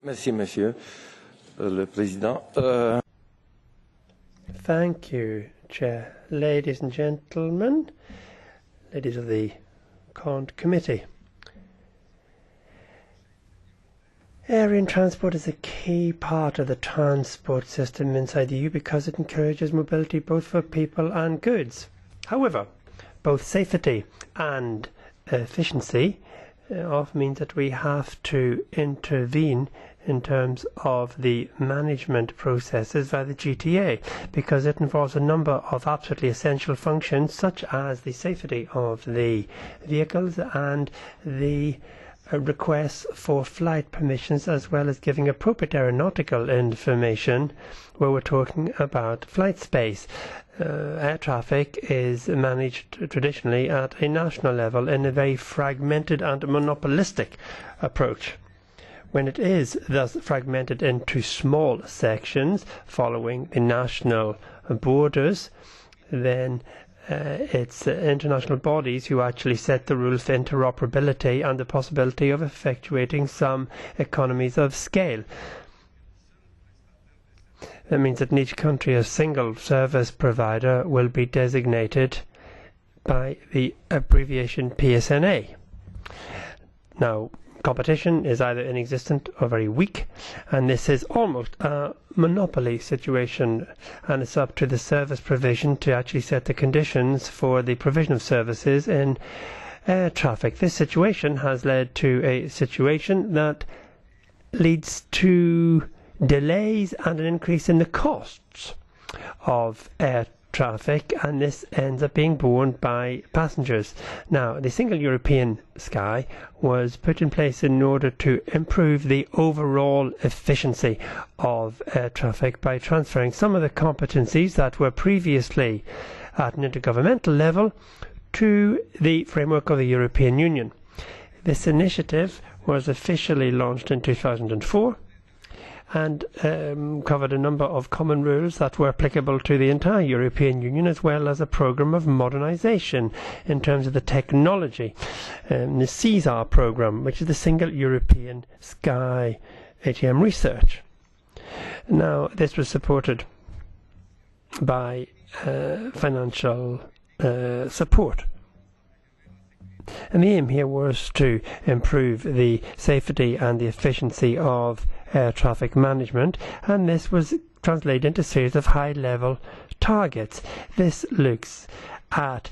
Merci, Monsieur le Président. Thank you, Chair. Ladies and gentlemen, ladies of the CONT Committee. Aerial transport is a key part of the transport system inside the EU because it encourages mobility both for people and goods. However, both safety and efficiency often means that we have to intervene in terms of the management processes via the GTA, because it involves a number of absolutely essential functions such as the safety of the vehicles and the requests for flight permissions, as well as giving appropriate aeronautical information where we're talking about flight space. Air traffic is managed traditionally at a national level in a very fragmented and monopolistic approach. When it is thus fragmented into small sections following the national borders, then it's international bodies who actually set the rules for interoperability and the possibility of effectuating some economies of scale. That means that in each country a single service provider will be designated by the abbreviation PSNA. Now, competition is either inexistent or very weak, and this is almost a monopoly situation, and it's up to the service provision to actually set the conditions for the provision of services in air traffic. This situation has led to a situation that leads to delays and an increase in the costs of air traffic, and this ends up being borne by passengers. Now, the single European sky was put in place in order to improve the overall efficiency of air traffic by transferring some of the competencies that were previously at an intergovernmental level to the framework of the European Union. This initiative was officially launched in 2004 and covered a number of common rules that were applicable to the entire European Union, as well as a programme of modernisation in terms of the technology. The CESAR programme, which is the Single European Sky ATM research. Now, this was supported by financial support. And the aim here was to improve the safety and the efficiency of air traffic management, and this was translated into a series of high-level targets. This looks at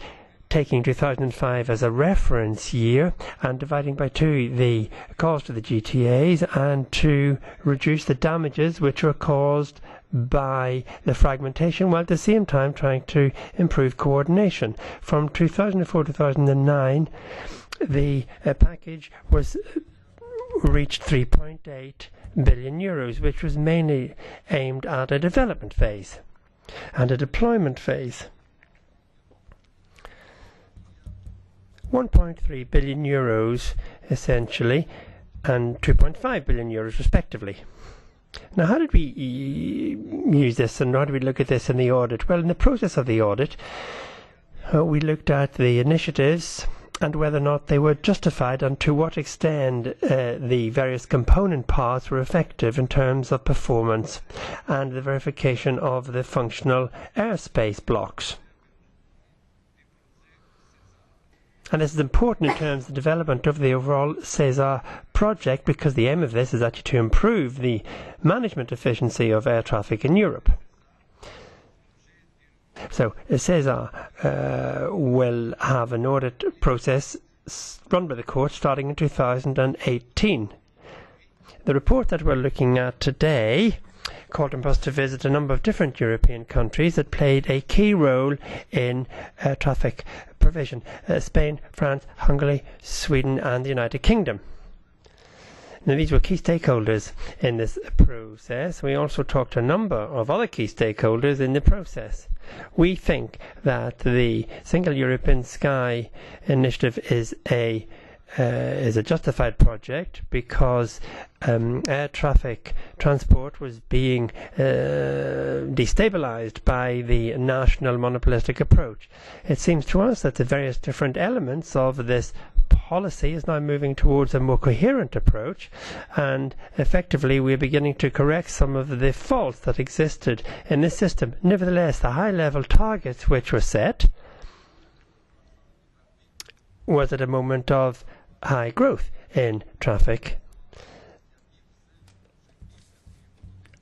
taking 2005 as a reference year and dividing by 2 the cost of the GTAs, and to reduce the damages which were caused by the fragmentation, while at the same time trying to improve coordination. From 2004 to 2009, the package was reached 3.8 billion euros, which was mainly aimed at a development phase and a deployment phase. 1.3 billion euros essentially, and 2.5 billion euros respectively. Now, how did we use this, and how did we look at this in the audit? Well, in the process of the audit, we looked at the initiatives and whether or not they were justified, and to what extent the various component parts were effective in terms of performance, and the verification of the functional airspace blocks. And this is important in terms of the development of the overall CESAR project, because the aim of this is actually to improve the management efficiency of air traffic in Europe. So CESAR will have an audit process run by the court starting in 2018. The report that we're looking at today called on us to visit a number of different European countries that played a key role in air traffic provision: Spain, France, Hungary, Sweden and the United Kingdom. Now, these were key stakeholders in this process. We also talked to a number of other key stakeholders in the process. We think that the Single European Sky initiative is a justified project, because air traffic transport was being destabilized by the national monopolistic approach. It seems to us that the various different elements of this policy is now moving towards a more coherent approach, and effectively we are beginning to correct some of the faults that existed in this system. Nevertheless, the high-level targets which were set was at a moment of high growth in traffic,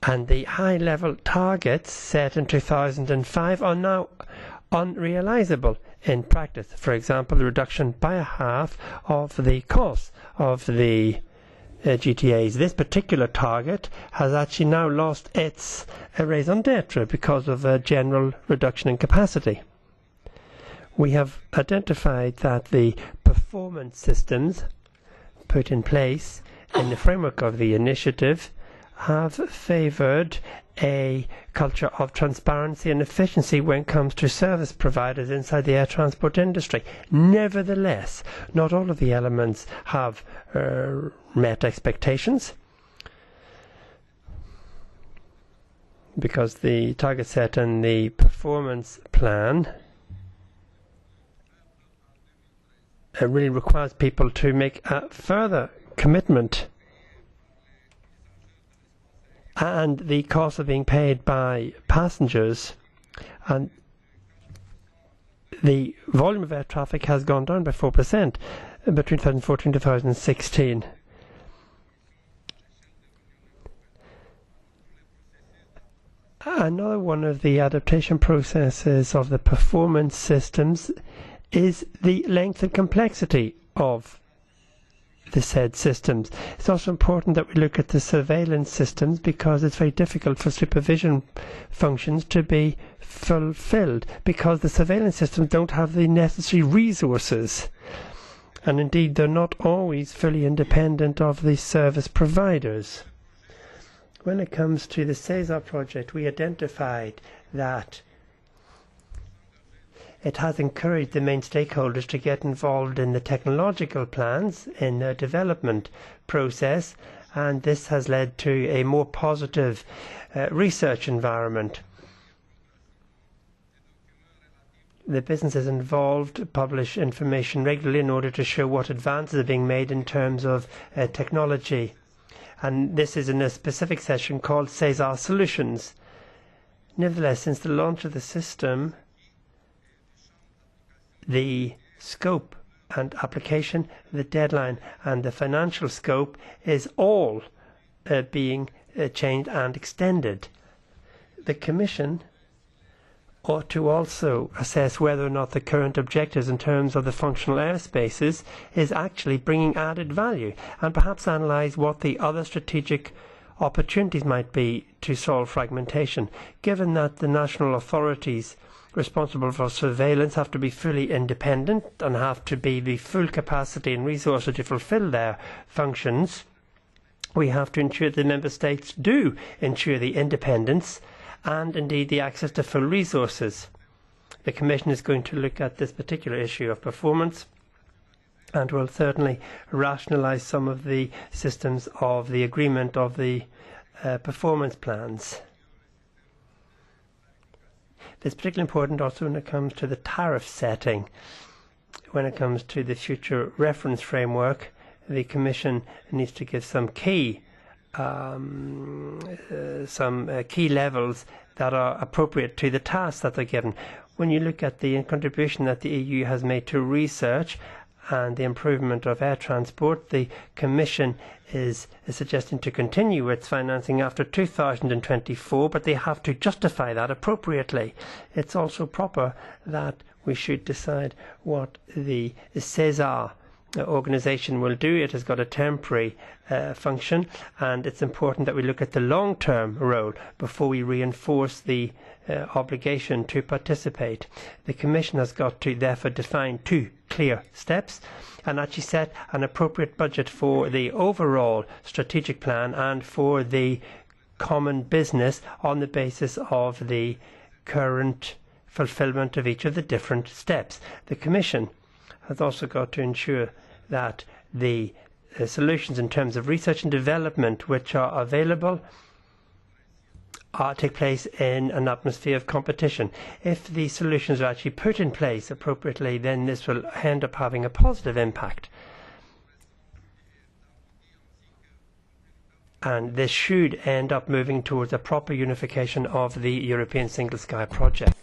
and the high-level targets set in 2005 are now unrealisable in practice. For example, the reduction by a half of the cost of the GTAs. This particular target has actually now lost its raison d'etre because of a general reduction in capacity. We have identified that the performance systems put in place in the framework of the initiative have favoured a culture of transparency and efficiency when it comes to service providers inside the air transport industry. Nevertheless, not all of the elements have met expectations, because the target set in the performance plan really requires people to make a further commitment, and the costs are being paid by passengers, and the volume of air traffic has gone down by 4% between 2014 and 2016. Another one of the adaptation processes of the performance systems is the length and complexity of the said systems. It's also important that we look at the surveillance systems, because it's very difficult for supervision functions to be fulfilled, because the surveillance systems don't have the necessary resources, and indeed they're not always fully independent of the service providers. When it comes to the CESAR project, we identified that it has encouraged the main stakeholders to get involved in the technological plans in the development process, and this has led to a more positive research environment. The businesses involved publish information regularly in order to show what advances are being made in terms of technology, and this is in a specific session called CESAR Solutions. Nevertheless, since the launch of the system, the scope and application, the deadline and the financial scope is all being changed and extended. The Commission ought to also assess whether or not the current objectives in terms of the functional airspaces is actually bringing added value, and perhaps analyse what the other strategic opportunities might be to solve fragmentation, given that the national authorities responsible for surveillance have to be fully independent and have to be the full capacity and resources to fulfil their functions. We have to ensure the member states do ensure the independence and indeed the access to full resources. The Commission is going to look at this particular issue of performance, and will certainly rationalise some of the systems of the agreement of the performance plans. It's particularly important also when it comes to the tariff setting. When it comes to the future reference framework, the Commission needs to give some key levels that are appropriate to the tasks that they're given. When you look at the contribution that the EU has made to research and the improvement of air transport, the Commission is suggesting to continue its financing after 2024, but they have to justify that appropriately. It's also proper that we should decide what the CESAR organisation will do. It has got a temporary function, and it's important that we look at the long-term role before we reinforce the obligation to participate. The Commission has got to therefore define two clear steps and actually set an appropriate budget for the overall strategic plan and for the common business on the basis of the current fulfilment of each of the different steps. The Commission has also got to ensure that the solutions in terms of research and development which are available take place in an atmosphere of competition. If these solutions are actually put in place appropriately, then this will end up having a positive impact. and this should end up moving towards a proper unification of the European Single Sky project.